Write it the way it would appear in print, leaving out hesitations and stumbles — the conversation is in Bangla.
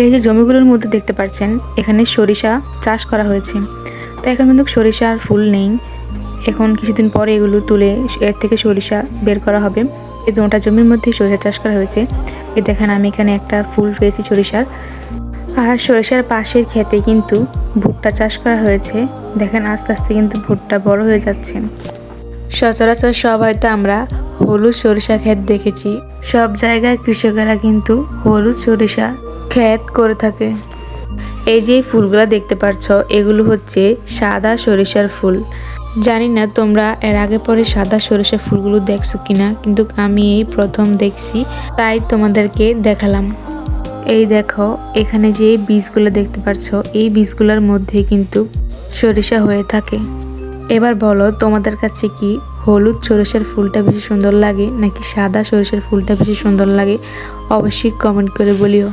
এই যে জমিগুলোর মধ্যে দেখতে পাচ্ছেন এখানে সরিষা চাষ করা হয়েছে। তো এখন কিন্তু সরিষার ফুল নেই, এখন কিছুদিন পরে এগুলো তুলে এর থেকে সরিষা বের করা হবে। এই দুটা জমির মধ্যে সরিষা চাষ করা হয়েছে। এই দেখেন আমি এখানে একটা ফুল পেয়েছি সরিষার। আর সরিষার পাশের ক্ষেতে কিন্তু ভুট্টা চাষ করা হয়েছে। দেখেন আস্তে আস্তে কিন্তু ভুট্টা বড় হয়ে যাচ্ছে। সচরাচর সব হয়তো আমরা হলুদ সরিষা ক্ষেত দেখেছি, সব জায়গায় কৃষকেরা কিন্তু হলুদ সরিষা ক্ষেত করে থাকে। এই যে ফুলগুলো দেখতে পাচ্ছ এগুলো হচ্ছে সাদা সরিষার ফুল। জানি না তোমরা এর আগে পরে সাদা সরিষা ফুলগুলো দেখছো কিনা, কিন্তু আমি এই প্রথম দেখছি, তাই তোমাদেরকে দেখালাম। এই দেখো এখানে যে বীজগুলো দেখতে পাচ্ছ এই বীজগুলোর মধ্যে কিন্তু সরিষা হয়ে থাকে। এবার বলো তোমাদের কাছে কি হলুদ সরিষার ফুলটা বেশি সুন্দর লাগে নাকি সাদা সরিষার ফুলটা বেশি সুন্দর লাগে? অবশ্যই কমেন্ট করে বলিও।